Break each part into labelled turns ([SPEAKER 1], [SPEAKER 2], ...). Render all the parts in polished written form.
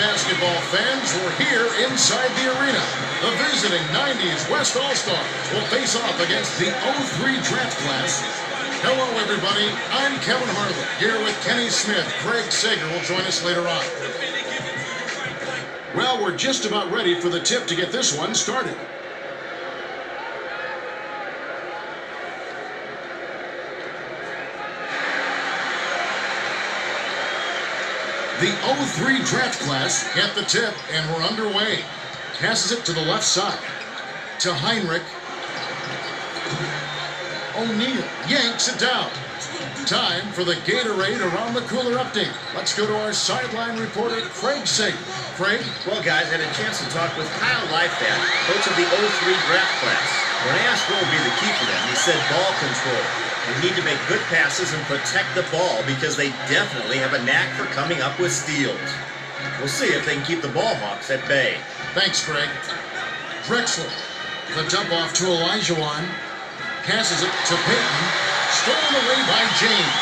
[SPEAKER 1] basketball fans, we're here inside the arena. The visiting 90s West All-Stars will face off against the 03 draft class. Hello, everybody. I'm Kevin Harlan, here with Kenny Smith. Craig Sager will join us later on. Well, we're just about ready for the tip to get this one started. The 03 draft class get the tip, and we're underway. Passes it to the left side. To Heinrich. O'Neal yanks it down. Time for the Gatorade Around the Cooler update. Let's go to our sideline reporter, Craig Sager. Craig?
[SPEAKER 2] Well, guys, I had a chance to talk with Kyle Leifert, coach of the 03 draft class. When I asked what would be the key for them, he said ball control. They need to make good passes and protect the ball because they definitely have a knack for coming up with steals. We'll see if they can keep the ball hawks at bay.
[SPEAKER 1] Thanks, Craig. Drexler. The dump off to Elijah. Passes it to Peyton. Stolen away by James.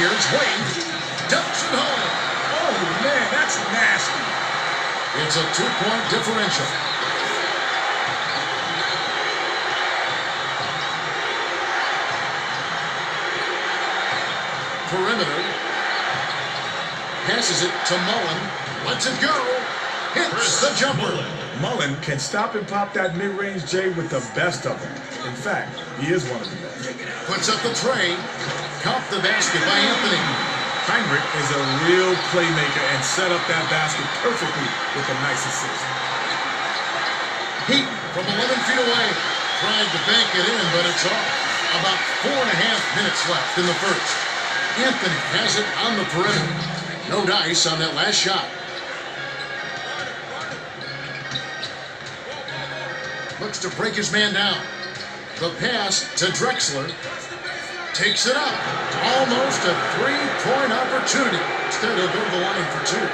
[SPEAKER 1] Here's Wade. Dumps it home.
[SPEAKER 3] Oh, man, that's nasty.
[SPEAKER 1] It's a 2-point differential. Perimeter. Passes it to Mullen. Lets it go. Hits the jumper.
[SPEAKER 3] Mullen can stop and pop that mid-range J with the best of them. In fact, he is one of the best.
[SPEAKER 1] Puts up the tray. Caught the basket by Anthony.
[SPEAKER 3] Heinrich is a real playmaker and set up that basket perfectly with a nice assist.
[SPEAKER 1] Heat from 11 feet away. Tried to bank it in, but it's off. About 4.5 minutes left in the first. Anthony has it on the perimeter. No dice on that last shot. Looks to break his man down. The pass to Drexler. Takes it up. Almost a 3-point opportunity. Instead, he'll go to the line for two.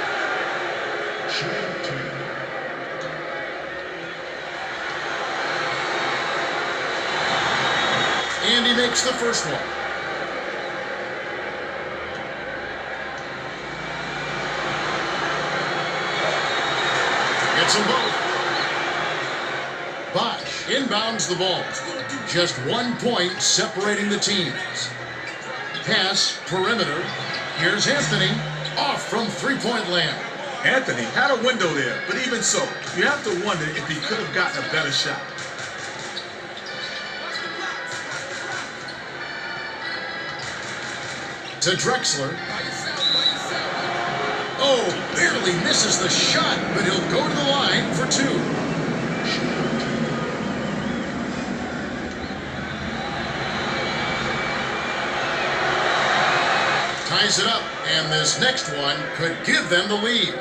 [SPEAKER 1] And he makes the first one. Gets them both. Bosch inbounds the ball. Just 1 point separating the teams. Pass, perimeter. Here's Anthony. Off from three-point land.
[SPEAKER 3] Anthony had a window there, but even so, you have to wonder if he could have gotten a better shot.
[SPEAKER 1] To Drexler. Oh, barely misses the shot, but he'll go to the line for two. Ties it up, and this next one could give them the lead.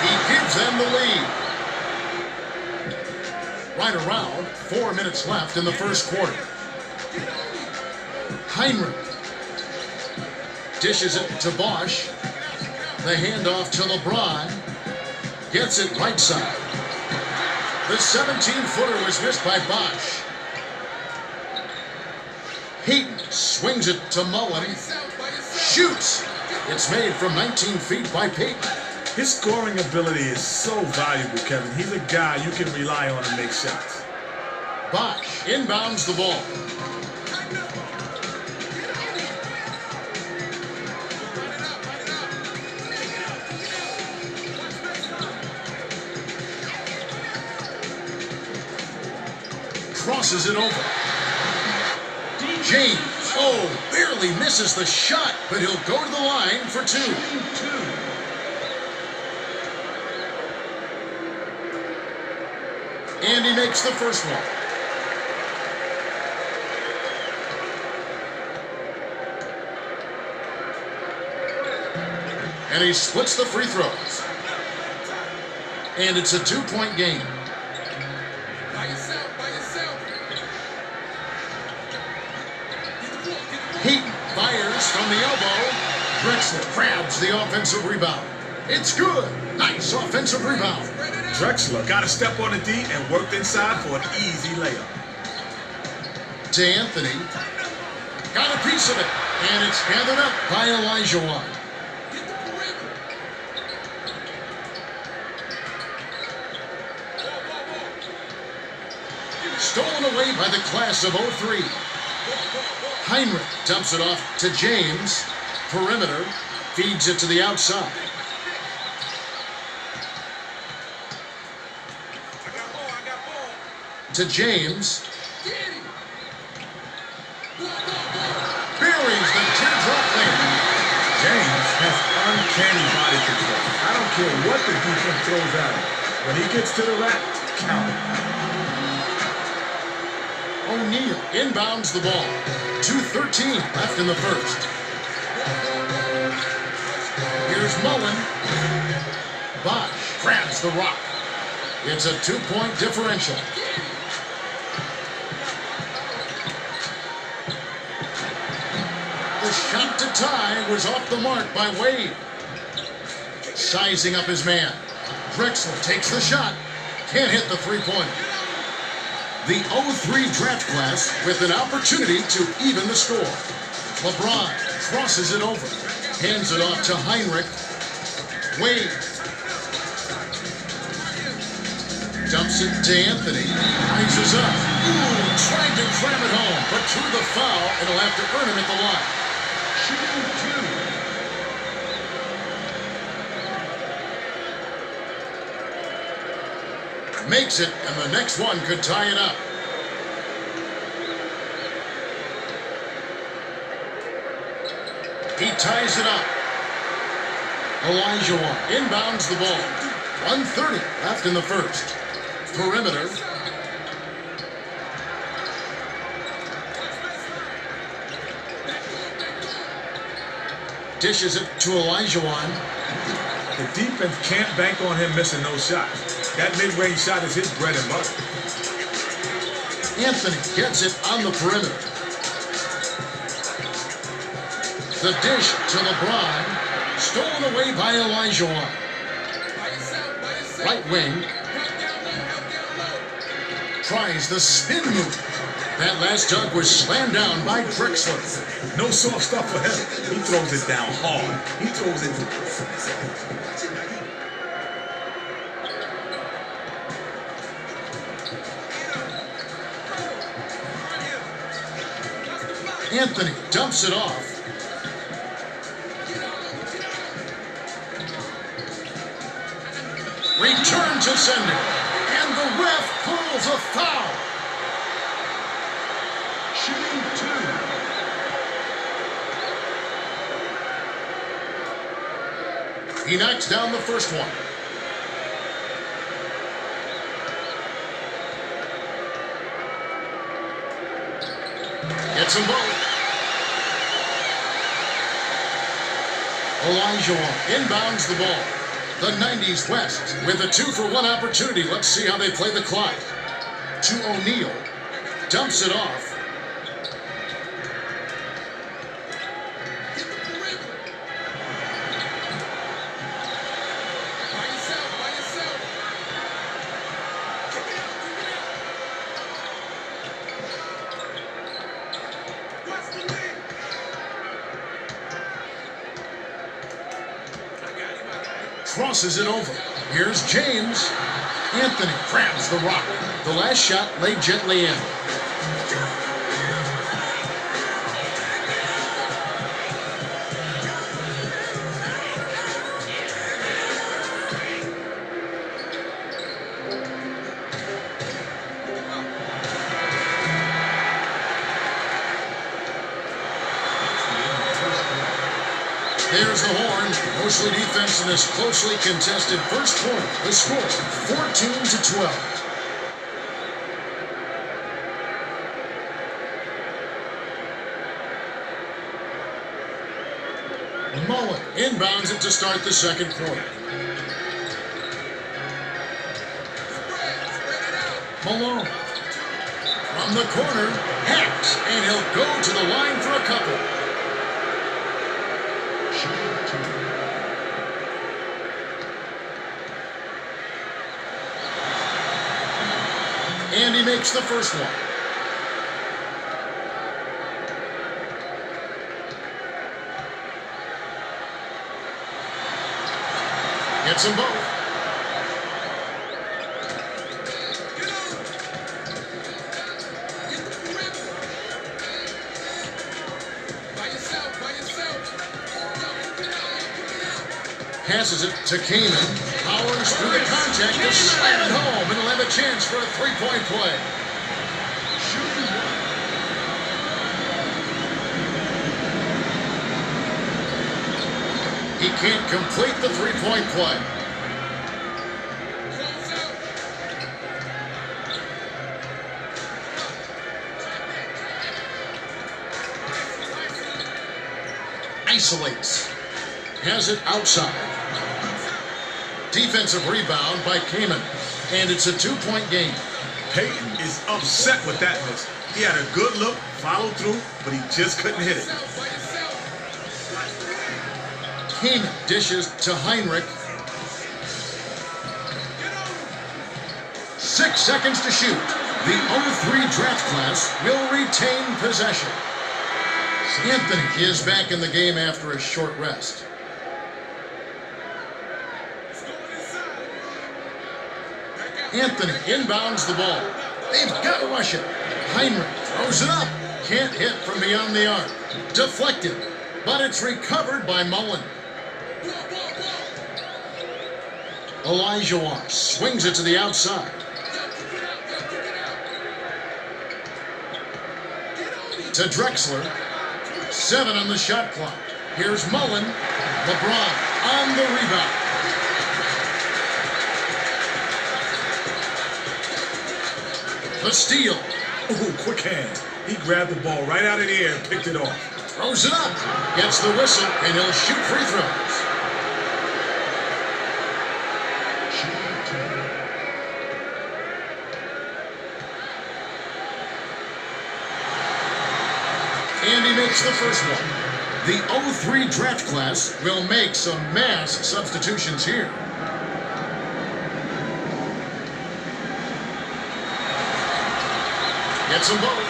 [SPEAKER 1] He gives them the lead. Right around 4 minutes left in the first quarter. Heinrich dishes it to Bosch. The handoff to LeBron. Gets it right side. The 17-footer was missed by Bosch. Heaton swings it to Mullen. Shoots. It's made from 19 feet by Peyton.
[SPEAKER 3] His scoring ability is so valuable, Kevin. He's a guy you can rely on to make shots.
[SPEAKER 1] Bosch inbounds the ball. Crosses it over. James, oh, barely misses the shot, but he'll go to the line for two. And he makes the first one. And he splits the free throws. And it's a 2-point game. Heaton fires from the elbow. Drexler grabs the offensive rebound. It's good. Nice offensive rebound.
[SPEAKER 3] Drexler got to step on the D and worked inside for an easy layup.
[SPEAKER 1] To Anthony. Got a piece of it. And it's gathered up by Elijah. Stolen away by the class of 03. Heinrich dumps it off to James. Perimeter. Feeds it to the outside. To James. Buries the teardrop lane.
[SPEAKER 3] James has uncanny body control. I don't care what the defense throws at him. When he gets to the rack, count it.
[SPEAKER 1] O'Neal inbounds the ball. 2:13 left in the first. Here's Mullen. Bosch grabs the rock. It's a 2-point differential. The shot to tie was off the mark by Wade. Sizing up his man. Drexler takes the shot. Can't hit the three-pointer. The 03 draft class with an opportunity to even the score. LeBron crosses it over. Hands it off to Heinrich. Wade. Dumps it to Anthony. Rises up. Ooh, tried to cram it home, but through the foul, it'll have to earn him at the line. Shooting two. Makes it, and the next one could tie it up. He ties it up. Elijah inbounds the ball. 1:30 left in the first. Perimeter. Dishes it to Elijah.
[SPEAKER 3] The defense can't bank on him missing those shots. That mid-range shot is his bread and butter.
[SPEAKER 1] Anthony gets it on the perimeter. The dish to LeBron. Stolen away by Elijah. Right wing. Tries the spin move. That last dunk was slammed down by Drexler.
[SPEAKER 3] No soft stuff for him. He throws it down hard. He throws it.
[SPEAKER 1] Anthony dumps it off. Return to sender. And the ref calls a foul. Shooting two. He knocks down the first one. Gets them both. Elijah inbounds the ball. The 90's West with a 2-for-1 opportunity. Let's see how they play the clock. To O'Neal. Dumps it off. Crosses it over. Here's James. Anthony grabs the rock. The last shot laid gently in. There's the horn. Mostly defense in this closely contested first quarter. The score, 14-12. Mullen inbounds it to start the second quarter. Malone from the corner, hacks, and he'll go to the line for a couple. And he makes the first one. Gets them both. Passes it to Kamen. Powers through the contact to slam it home, and he'll have a chance for a three-point play. He can't complete the three-point play. Isolates. Has it outside. Defensive rebound by Kamen. And it's a two-point game.
[SPEAKER 3] Peyton is upset with that miss. He had a good look, followed through, but he just couldn't hit it.
[SPEAKER 1] Kamen dishes to Heinrich. 6 seconds to shoot. The 03 draft class will retain possession. Anthony is back in the game after a short rest. Anthony inbounds the ball. They've got to rush it. Heinrich throws it up. Can't hit from beyond the arc. Deflected, but it's recovered by Mullen. Elijah swings it to the outside. To Drexler. 7 on the shot clock. Here's Mullen. LeBron on the rebound. The steal.
[SPEAKER 3] Ooh, quick hands. He grabbed the ball right out of the air and picked it off.
[SPEAKER 1] Throws it up. Gets the whistle, and he'll shoot free throws. And he makes the first one. The 03 draft class will make some mass substitutions here. Gets them both.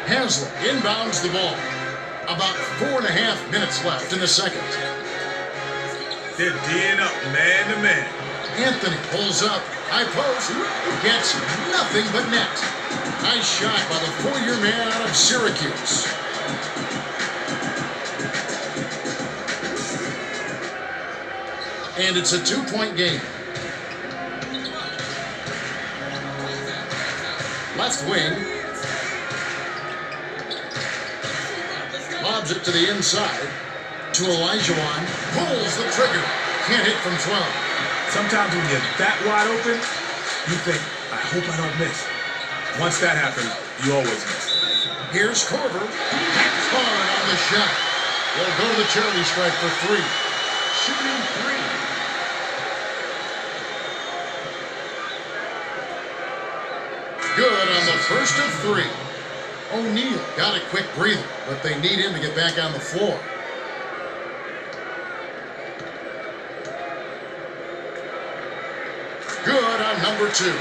[SPEAKER 1] Haslett inbounds the ball. About 4.5 minutes left in the second.
[SPEAKER 3] They're D'ing up man to man.
[SPEAKER 1] Anthony pulls up. High post. Gets nothing but net. Nice shot by the 4-year man out of Syracuse. And it's a 2-point game. Left wing. Lobs it to the inside. To Elijah. Pulls the trigger. Can't hit from 12.
[SPEAKER 3] Sometimes when you're that wide open, you think, I hope I don't miss. Once that happens, you always miss.
[SPEAKER 1] Here's Korver. Hard on the shot. They'll go to the charity stripe for 3. Shooting 3. Good on the first of 3. O'Neal got a quick breather, but they need him to get back on the floor. Good on number 2.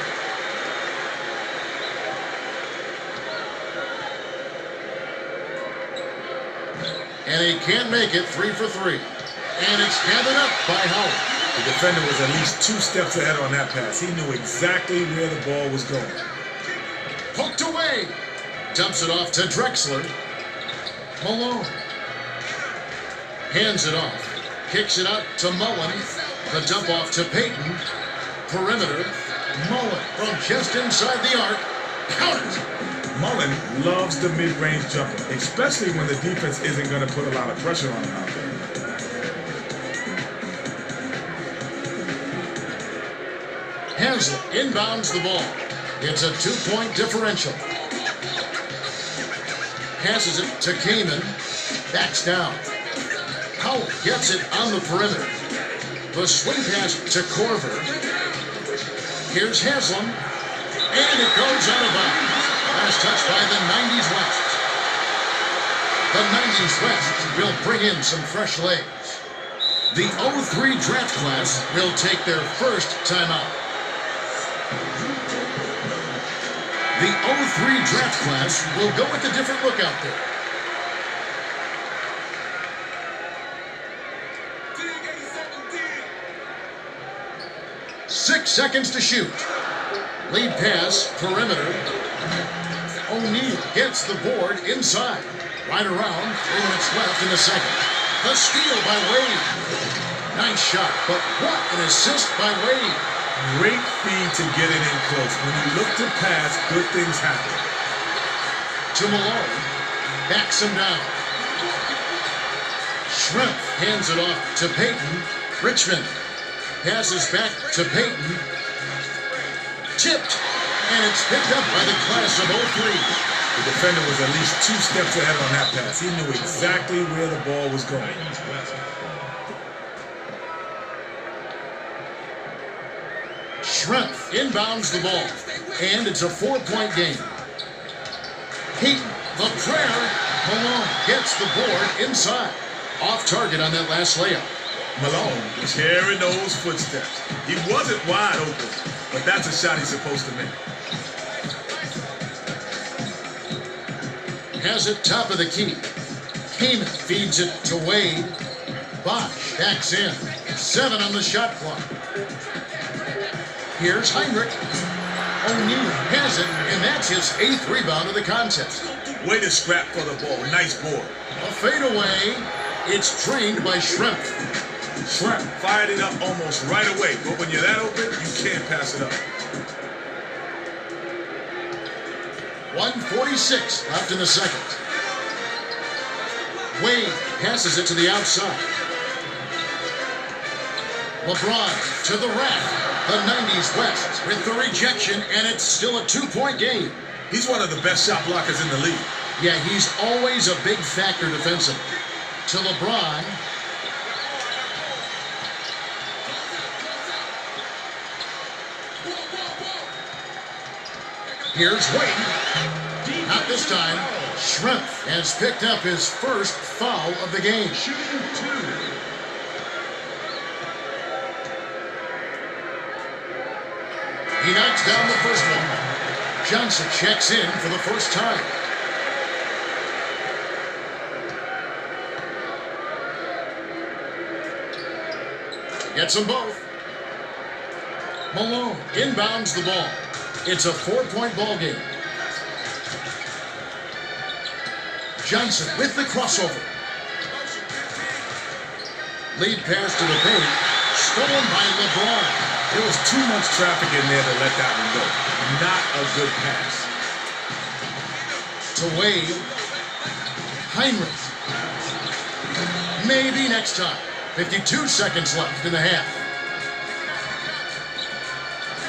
[SPEAKER 1] And he can't make it. 3 for 3. And it's gathered up by Howard.
[SPEAKER 3] The defender was at least 2 steps ahead on that pass. He knew exactly where the ball was going.
[SPEAKER 1] Poked away. Dumps it off to Drexler. Malone. Hands it off. Kicks it out to Mullen. The dump off to Peyton. Perimeter. Mullen from just inside the arc. Counters.
[SPEAKER 3] Mullen loves the mid-range jumper, especially when the defense isn't going to put a lot of pressure on him out there.
[SPEAKER 1] Haslett inbounds the ball. It's a 2-point differential. Passes it to Kamen. Backs down. Howard gets it on the perimeter. The swing pass to Korver. Here's Haslam. And it goes out of bounds. Last touch by the 90's West. The 90's West will bring in some fresh legs. The 03 draft class will take their first timeout. The 03 draft class will go with a different look out there. 6 seconds to shoot. Lead pass, perimeter. O'Neal gets the board inside. Right around, 3 minutes left in the second. The steal by Wade. Nice shot, but what an assist by Wade.
[SPEAKER 3] Great feed to get it in close. When you look to pass, good things happen.
[SPEAKER 1] To Malone. Backs him down. Shrimp hands it off to Payton. Richmond passes back to Payton. Tipped. And it's picked up by the class of 03.
[SPEAKER 3] The defender was at least 2 steps ahead on that pass. He knew exactly where the ball was going.
[SPEAKER 1] Shrimp inbounds the ball. And it's a 4-point game. Payton, the prayer. Malone gets the board inside. Off target on that last layup.
[SPEAKER 3] Malone was hearing those footsteps. He wasn't wide open, but that's a shot he's supposed to make.
[SPEAKER 1] Has it top of the key. Kamen feeds it to Wade. Bosch backs in. 7 on the shot clock. Here's Heinrich. O'Neal has it, and that's his 8th rebound of the contest.
[SPEAKER 3] Way to scrap for the ball. Nice board.
[SPEAKER 1] A fadeaway. It's trained by Shrimp.
[SPEAKER 3] Shrimp fired it up almost right away, but when you're that open, you can't pass it up.
[SPEAKER 1] 1:46 left in the second. Wade passes it to the outside. LeBron to the rack. The 90's West with the rejection, and it's still a 2-point game.
[SPEAKER 3] He's one of the best shot blockers in the league.
[SPEAKER 1] Yeah, he's always a big factor defensively. To LeBron. Here's Wade. Not this time. Shrimp has picked up his first foul of the game. He knocks down the first one. Johnson checks in for the first time. Gets them both. Malone inbounds the ball. It's a 4-point ball game. Johnson with the crossover. Lead pass to the paint. Stolen by LeBron.
[SPEAKER 3] There was too much traffic in there to let that one go. Not a good pass.
[SPEAKER 1] To Wade. Heinrich. Maybe next time. 52 seconds left in the half.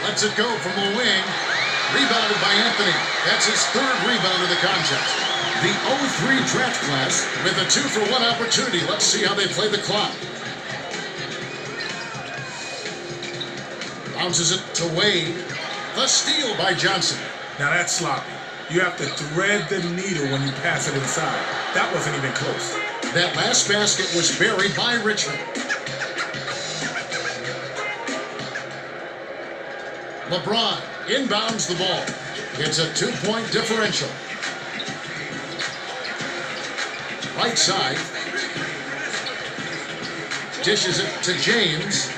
[SPEAKER 1] Lets it go from the wing. Rebounded by Anthony. That's his 3rd rebound of the contest. The 03 draft class with a 2-for-1 opportunity. Let's see how they play the clock. Bounces it to Wade. The steal by Johnson.
[SPEAKER 3] Now that's sloppy. You have to thread the needle when you pass it inside. That wasn't even close.
[SPEAKER 1] That last basket was buried by Richmond. LeBron inbounds the ball. It's a 2-point differential. Right side. Dishes it to James.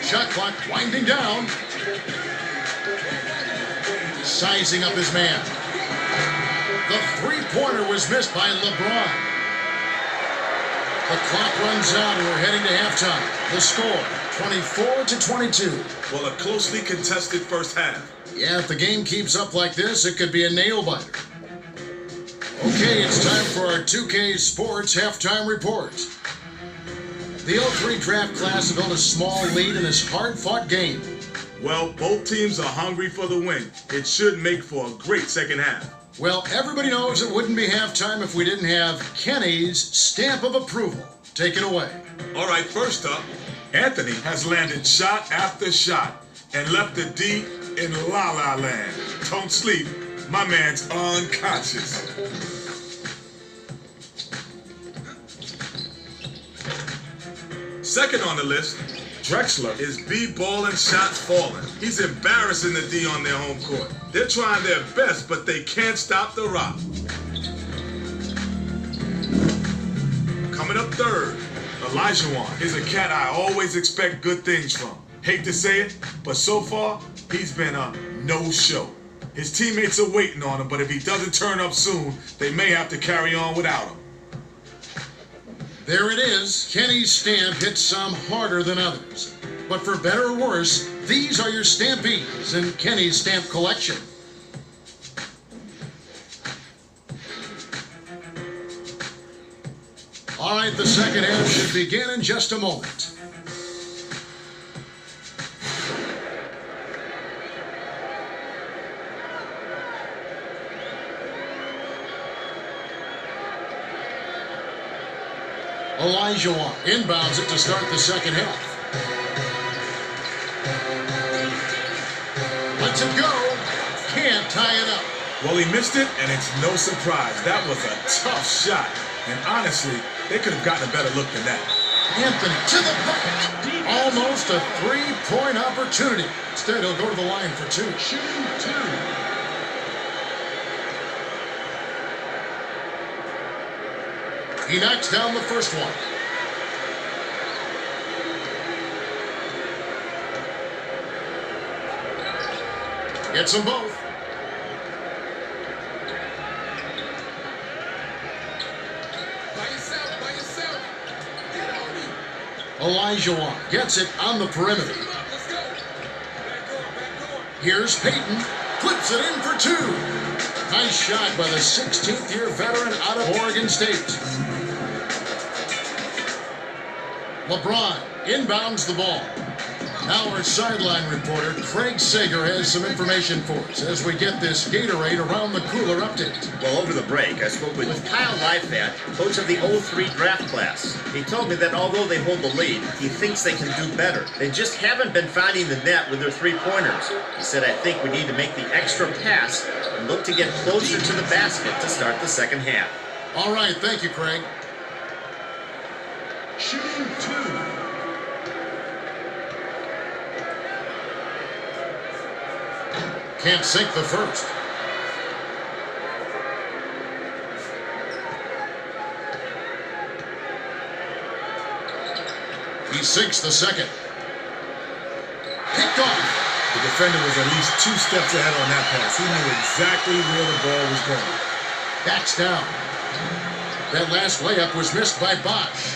[SPEAKER 1] Shot clock winding down. Sizing up his man. The 3-pointer was missed by LeBron. The clock runs out and we're heading to halftime. The score, 24-22.
[SPEAKER 3] Well, a closely contested first half.
[SPEAKER 1] Yeah, if the game keeps up like this, it could be a nail-biter. Okay, it's time for our 2K Sports halftime report. The 03 draft class built a small lead in this hard-fought game.
[SPEAKER 3] Well, both teams are hungry for the win. It should make for a great second half.
[SPEAKER 1] Well, everybody knows it wouldn't be halftime if we didn't have Kenny's stamp of approval. Take it away.
[SPEAKER 3] All right, first up, Anthony has landed shot after shot and left the D in la-la land. Don't sleep, my man's unconscious. Second on the list, Drexler is b-balling shots falling. He's embarrassing the D on their home court. They're trying their best, but they can't stop the rock. Coming up third, Olajuwon is a cat I always expect good things from. Hate to say it, but so far, he's been a no-show. His teammates are waiting on him, but if he doesn't turn up soon, they may have to carry on without him.
[SPEAKER 1] There it is. Kenny's stamp hits some harder than others. But for better or worse, these are your stampees in Kenny's stamp collection. All right, the second half should begin in just a moment. Olajuwon inbounds it to start the second half. Lets it go. Can't tie it up.
[SPEAKER 3] Well, he missed it, and it's no surprise. That was a tough shot. And honestly, they could have gotten a better look than that.
[SPEAKER 1] Anthony to the bucket. Almost a three-point opportunity. Instead, he'll go to the line for two. Shooting two. He knocks down the first one. Gets them both.
[SPEAKER 4] By yourself. Get on me.
[SPEAKER 1] Olajuwon gets it on the perimeter.
[SPEAKER 4] Let's go. Back door.
[SPEAKER 1] Here's Peyton. Flips it in for two. Nice shot by the 16th-year veteran out of Oregon State. LeBron inbounds the ball. Now our sideline reporter, Craig Sager, has some information for us as we get this Gatorade Around the Cooler update.
[SPEAKER 2] Well, over the break, I spoke with Kyle Leifert, coach of the 03 draft class. He told me that although they hold the lead, he thinks they can do better. They just haven't been finding the net with their three-pointers. He said, I think we need to make the extra pass and look to get closer to the basket to start the second half.
[SPEAKER 1] All right, thank you, Craig.
[SPEAKER 4] Shooting two.
[SPEAKER 1] Can't sink the first. He sinks the second. Picked off.
[SPEAKER 3] The defender was at least 2 steps ahead on that pass. He knew exactly where the ball was going.
[SPEAKER 1] Backs down. That last layup was missed by Bosch.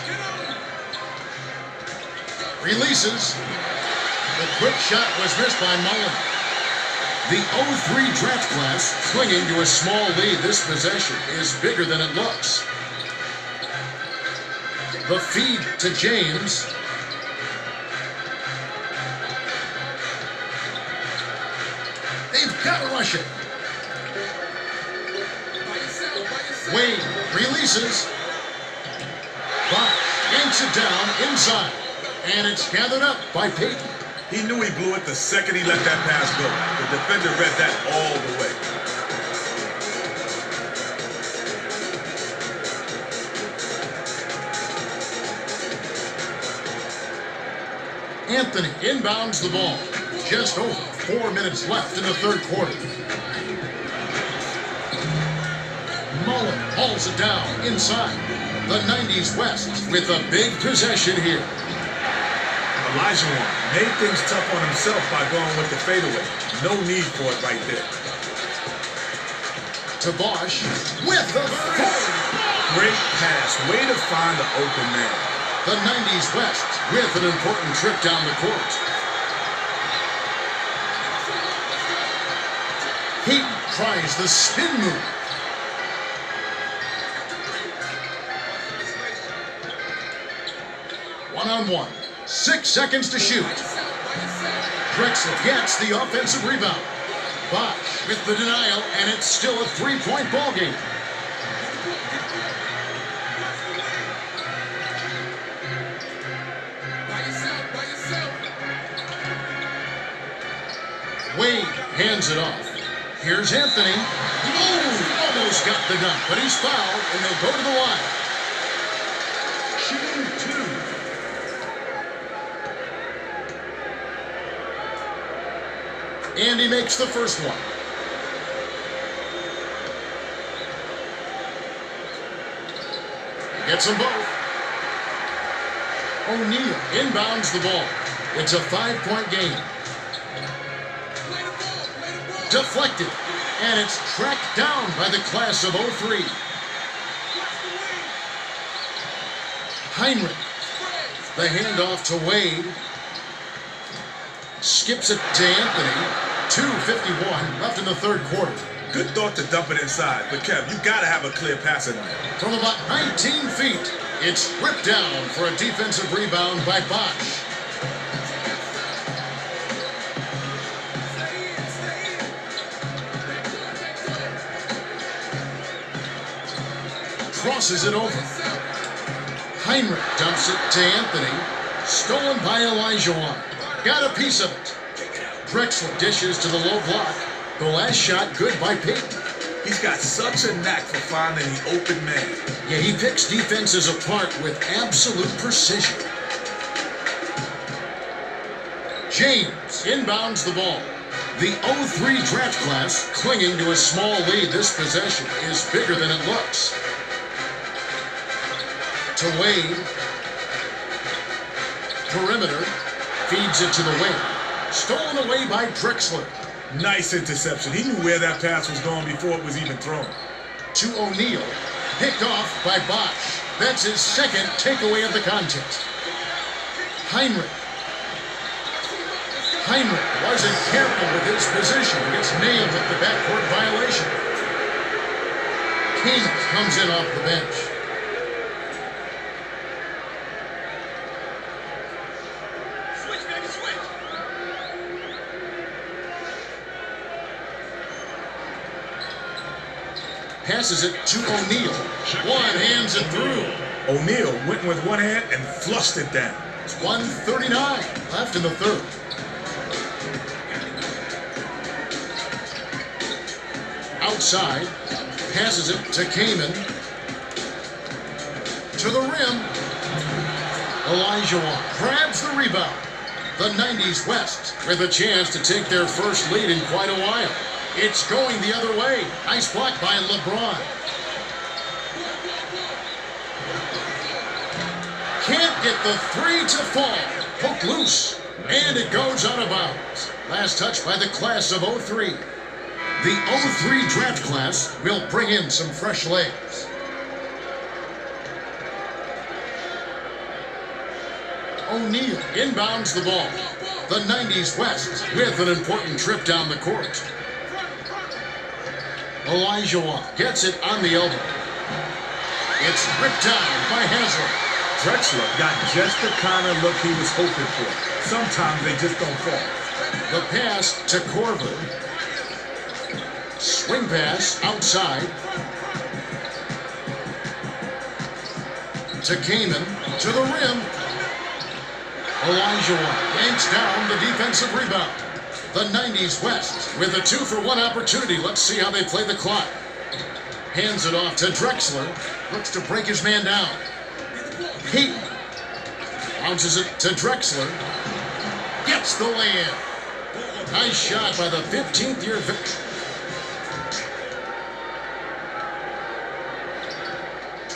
[SPEAKER 1] Releases. The quick shot was missed by Mullen. The 03 draft class clinging to a small lead. This possession is bigger than it looks. The feed to James. They've got to rush it.
[SPEAKER 4] By yourself.
[SPEAKER 1] Wade releases. Bosch yanks it down inside. And it's gathered up by Peyton.
[SPEAKER 3] He knew he blew it the second he let that pass go. The defender read that all the way.
[SPEAKER 1] Anthony inbounds the ball. Just over 4 minutes left in the third quarter. Mullen hauls it down inside. The 90's West with a big possession here.
[SPEAKER 3] Olajuwon made things tough on himself by going with the fadeaway. No need for it right there.
[SPEAKER 1] To Bosch with the volley.
[SPEAKER 3] Great pass. Way to find the open man.
[SPEAKER 1] The 90's West with an important trip down the court. Peyton tries the spin move. One-on-one. 6 seconds to shoot. Drexler gets the offensive rebound. Bosch with the denial, and it's still a 3-point ball game.
[SPEAKER 4] By yourself.
[SPEAKER 1] Wade hands it off. Here's Anthony. Oh, almost got the dunk, but he's fouled, and they'll go to the line.
[SPEAKER 4] Shooting two.
[SPEAKER 1] And he makes the first one. Gets them both. O'Neal inbounds the ball. It's a 5-point game. Deflected, and it's tracked down by the class of '03. Heinrich, the handoff to Wade. Skips it to Anthony. 2:51 left in the third quarter.
[SPEAKER 3] Good thought to dump it inside, but Kev, you gotta have a clear passing lane.
[SPEAKER 1] From about 19 feet, it's ripped down for a defensive rebound by Bosch. Crosses it over. Heinrich dumps it to Anthony. Stolen by Elijah. Got a piece of it. Drexler dishes to the low block. The last shot good by Peyton.
[SPEAKER 3] He's got such a knack for finding the open man.
[SPEAKER 1] Yeah, he picks defenses apart with absolute precision. James inbounds the ball. The '03 draft class, clinging to a small lead this possession, is bigger than it looks. To Wade. Perimeter. Feeds it to the wing. Stolen away by Drexler.
[SPEAKER 3] Nice interception. He knew where that pass was going before it was even thrown.
[SPEAKER 1] To O'Neal. Picked off by Bosch. That's his second takeaway of the contest. Heinrich. Heinrich wasn't careful with his position. He gets nailed with the backcourt violation. King comes in off the bench. Passes it to O'Neal. One hands it through.
[SPEAKER 3] O'Neal went with one hand and flushed it down.
[SPEAKER 1] It's 1:39 left in the third. Outside. Passes it to Kamen. To the rim. Elijah grabs the rebound. The 90's West with a chance to take their first lead in quite a while. It's going the other way. Nice block by LeBron. Can't get the three to fall. Hook loose. And it goes out of bounds. Last touch by the class of '03. The '03 draft class will bring in some fresh legs. O'Neal inbounds the ball. The 90's West with an important trip down the court. Elijah gets it on the elbow. It's ripped down by Haslam.
[SPEAKER 3] Drexler got just the kind of look he was hoping for. Sometimes they just don't fall.
[SPEAKER 1] The pass to Corver. Swing pass outside. To Kamen. To the rim. Elijah yanks down the defensive rebound. The 90's West with a 2-for-1 opportunity. Let's see how they play the clock. Hands it off to Drexler. Looks to break his man down. Peyton bounces it to Drexler. Gets the lay-in. Nice shot by the 15th year victor.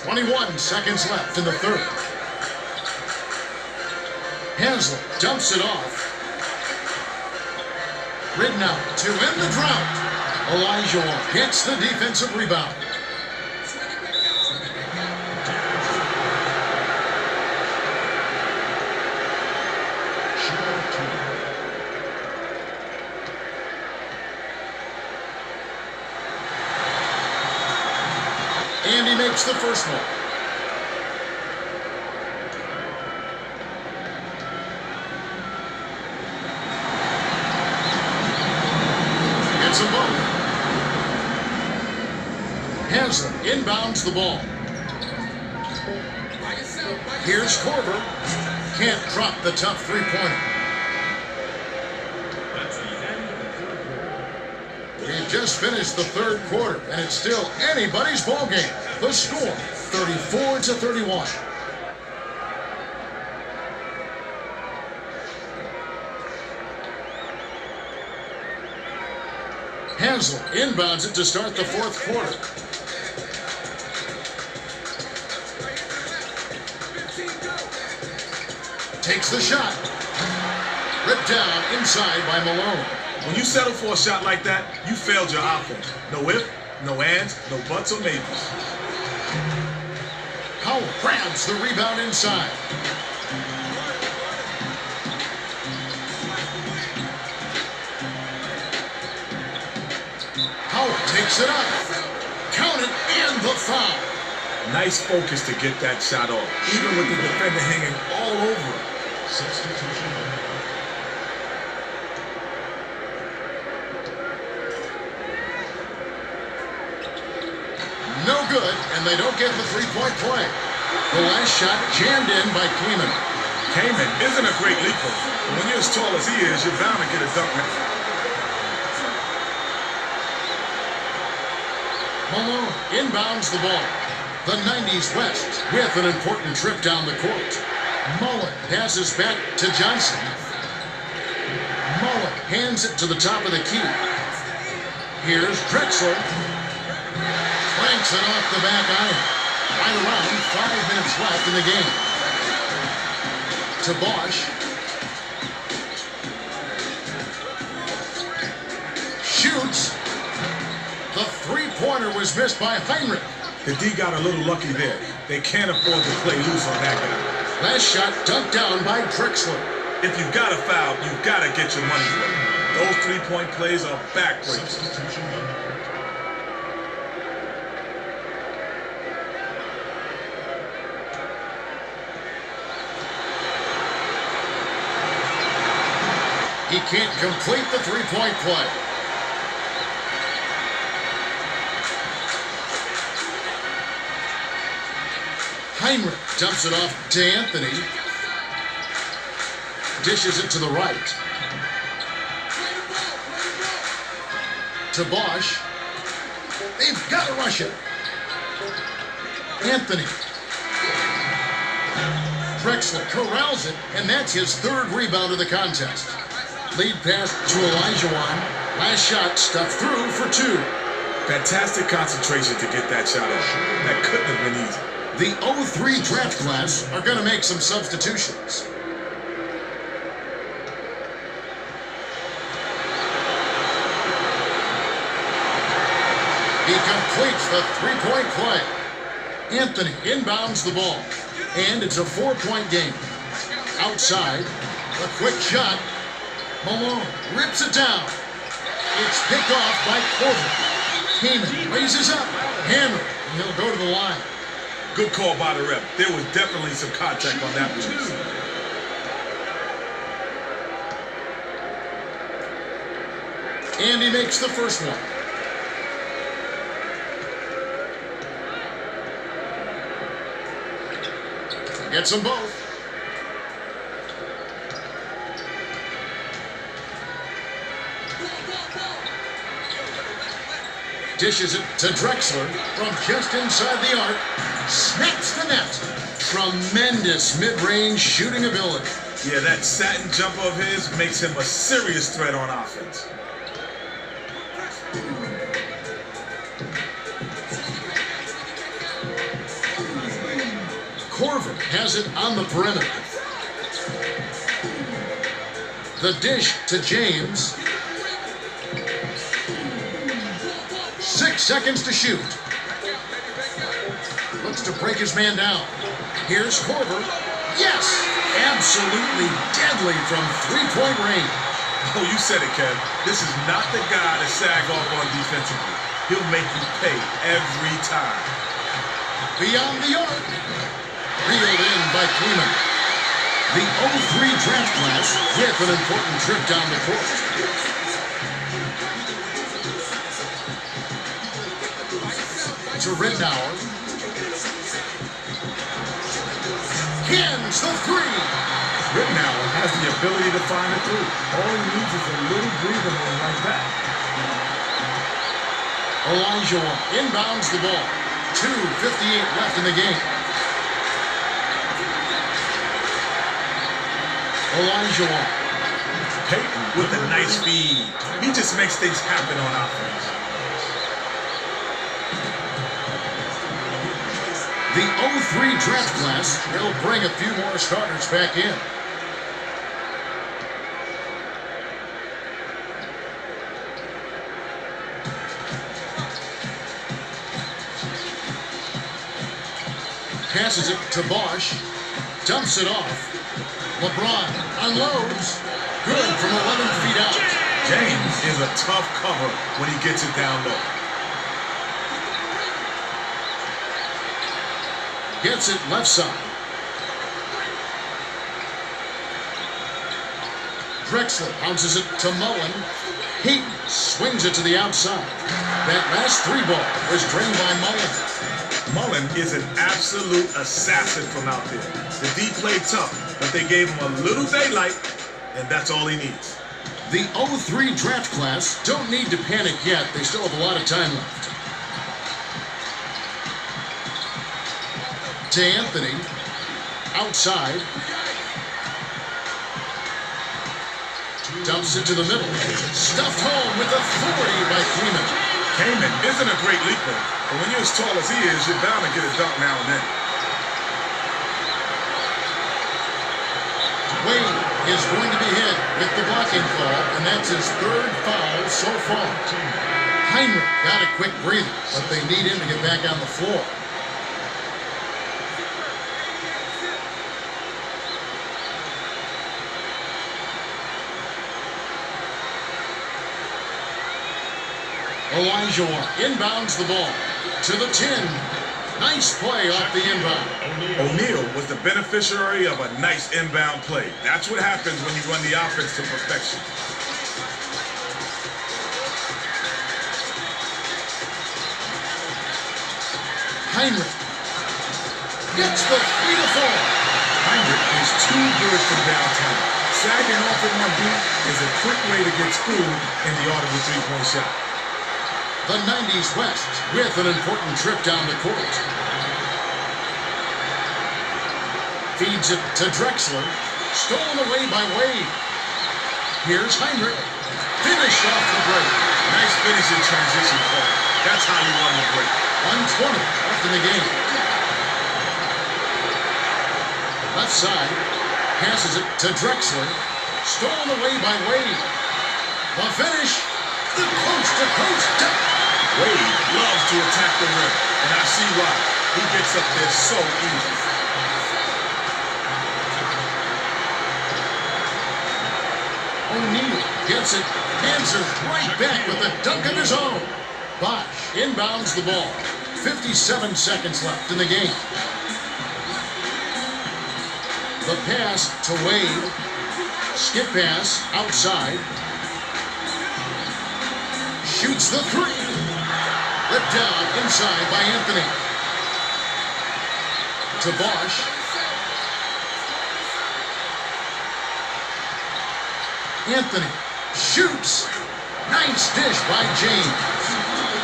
[SPEAKER 1] 21 seconds left in the third. Haslam dumps it off. Ridnow to end the drought. Elijah gets the defensive rebound. And he makes the first one. Gets them both. Haslam inbounds the ball. Here's Corver. Can't drop the tough three-pointer. We've just finished the third quarter, and it's still anybody's ball game. The score, 34-31. Haslam inbounds it to start the fourth quarter. takes the shot. Ripped down inside by Malone.
[SPEAKER 3] When you settle for a shot like that, you failed your offense. No if, no ands, no buts or maybes.
[SPEAKER 1] Howell grabs the rebound inside. Howell takes it up. Count it and the foul.
[SPEAKER 3] Nice focus to get that shot off, even with the defender hanging all over it.
[SPEAKER 4] Substitution.
[SPEAKER 1] No good, and they don't get the three-point play. The last shot jammed in by Kaman.
[SPEAKER 3] Kaman isn't a great leaper, but when you're as tall as he is, you're bound to get a dunk.
[SPEAKER 1] Malone inbounds the ball. The 90's West with an important trip down the court. Mullen passes back to Johnson. Mullen hands it to the top of the key. Here's Drexler. Cranks it off the back iron. Right around 5 minutes left in the game. To Bosch. Shoots. The three-pointer was missed by Heinrich.
[SPEAKER 3] The D got a little lucky there. They can't afford to play loose on that guy.
[SPEAKER 1] Last shot dunked down by Drexler.
[SPEAKER 3] If you've got a foul, you've got to get your money's worth. Those three-point plays are backbreakers.
[SPEAKER 4] Substitution.
[SPEAKER 1] He can't complete the three-point play. Heinrich dumps it off to Anthony. Dishes it to the right. To Bosch. They've got to rush it. Anthony. Drexler corrals it, and that's his third rebound of the contest. Lead pass to Olajuwon. Last shot stuffed through for two.
[SPEAKER 3] Fantastic concentration to get that shot off. That couldn't have been easy.
[SPEAKER 1] The 03 draft class are going to make some substitutions. He completes the three-point play. Anthony inbounds the ball, and it's a four-point game. Outside, a quick shot. Malone rips it down. It's picked off by Corver. Kaman raises up, hammer, and he'll go to the line.
[SPEAKER 3] Good call by the ref. There was definitely some contact on that release.
[SPEAKER 1] And he makes the first one. Gets them both. Dishes it to Drexler from just inside the arc. Snaps the net. Tremendous mid-range shooting ability.
[SPEAKER 3] Yeah, that satin jumper of his makes him a serious threat on offense.
[SPEAKER 1] Corver has it on the perimeter. The dish to James. 6 seconds to shoot. Looks to break his man down. Here's Corver. Yes! Absolutely deadly from three-point range.
[SPEAKER 3] Oh, you said it, Kev. This is not the guy to sag off on defensively. He'll make you pay every time.
[SPEAKER 1] Beyond the arc. Reeled in by Kaman. The 03 draft class with an important trip down the court. To Rittenauer. Cans the three.
[SPEAKER 3] Rittenauer has the ability to find a three. All he needs is a little breathing room like that.
[SPEAKER 1] Olajuwon inbounds the ball. 2:58 left in the game. Olajuwon.
[SPEAKER 3] Peyton with a nice feed. He just makes things happen on offense.
[SPEAKER 1] The 03 draft class will bring a few more starters back in. Passes it to Bosch. Dumps it off. LeBron unloads. Good from 11 feet out.
[SPEAKER 3] James is a tough cover when he gets it down low.
[SPEAKER 1] Gets it left side. Drexler bounces it to Mullen. Heaton swings it to the outside. That last three ball was drained by Mullen.
[SPEAKER 3] Mullen is an absolute assassin from out there. The D played tough, but they gave him a little daylight, and that's all he needs.
[SPEAKER 1] The 03 draft class don't need to panic yet. They still have a lot of time left. To Anthony. Outside. Dumps it to the middle. Stuffed home with authority by Freeman.
[SPEAKER 3] Kaman isn't a great leaper, but when you're as tall as he is, you're bound to get a dunk now and then.
[SPEAKER 1] Wade is going to be hit with the blocking call, and that's his third foul so far. Heinrich got a quick breather, but they need him to get back on the floor. Elijah inbounds the ball to the 10. Nice play off the inbound.
[SPEAKER 3] O'Neal was the beneficiary of a nice inbound play. That's what happens when you run the offense to perfection.
[SPEAKER 1] Heinrich gets the 3 to 4.
[SPEAKER 3] Heinrich is too good from downtown. Sagging off in one beat is a quick way to get schooled in the art of the three-point shot.
[SPEAKER 1] The 90's West with an important trip down the court. Feeds it to Drexler. Stolen away by Wade. Here's Heinrich. Finish off the break.
[SPEAKER 3] Nice finish in transition play. That's how you run the break.
[SPEAKER 1] 1:20 left in the game. Left side. Passes it to Drexler. Stolen away by Wade. The finish. The coast-to-coast dunk.
[SPEAKER 3] Wade loves to attack the rim, and I see why. He gets up there so easy.
[SPEAKER 1] O'Neal gets it, answers right back with a dunk of his own. Bosch inbounds the ball. 57 seconds left in the game. The pass to Wade. Skip pass outside. Shoots the 3. Ripped down inside by Anthony. To Bosch. Anthony shoots. Nice dish by James.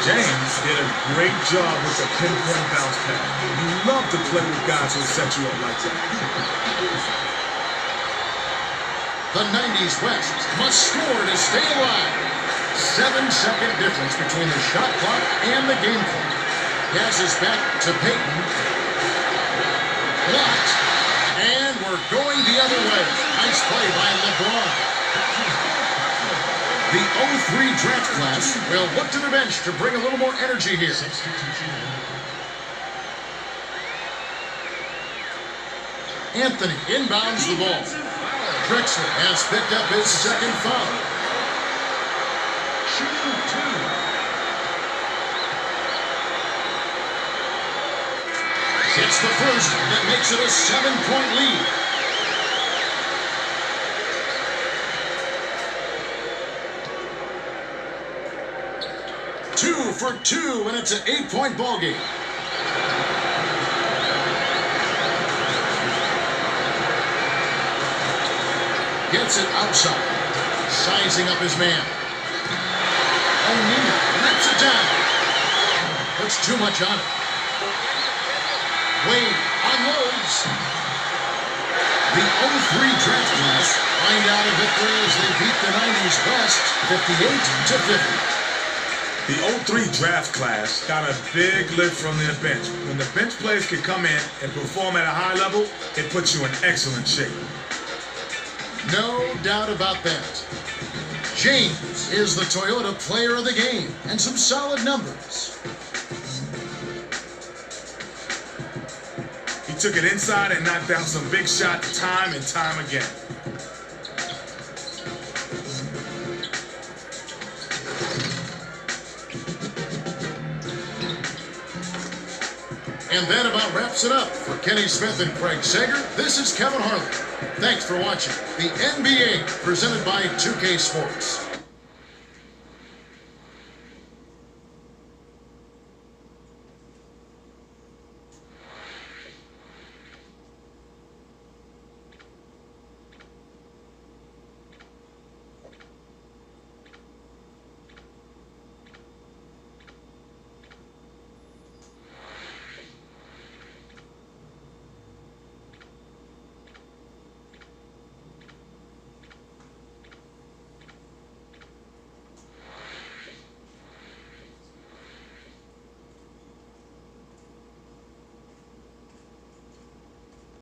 [SPEAKER 3] James did a great job with the pinpoint bounce pass. You love to play with guys who set you up like that.
[SPEAKER 1] The 90's West must score to stay alive. 7-second difference between the shot clock and the game clock. Passes back to Payton. Blocked. And we're going the other way. Nice play by LeBron. The 03 draft class will look to the bench to bring a little more energy here. Anthony inbounds the ball. Drexler has picked up his second foul. It's the first that makes it a 7-point lead. Two for two, and it's an 8-point ball game. Gets it outside, sizing up his man. O'Neal rips it down. Puts too much on it. Wade unloads. The 03 draft class find out a victory as they beat the 90's West 58-50.
[SPEAKER 3] The 03 draft class got a big lift from their bench. When the bench players can come in and perform at a high level, it puts you in excellent shape.
[SPEAKER 1] No doubt about that. James is the Toyota player of the game, and some solid numbers.
[SPEAKER 3] took it inside and knocked down some big shots time and time again.
[SPEAKER 1] And that about wraps it up for Kenny Smith and Craig Sager. This is Kevin Harlan. Thanks for watching the NBA presented by 2K Sports.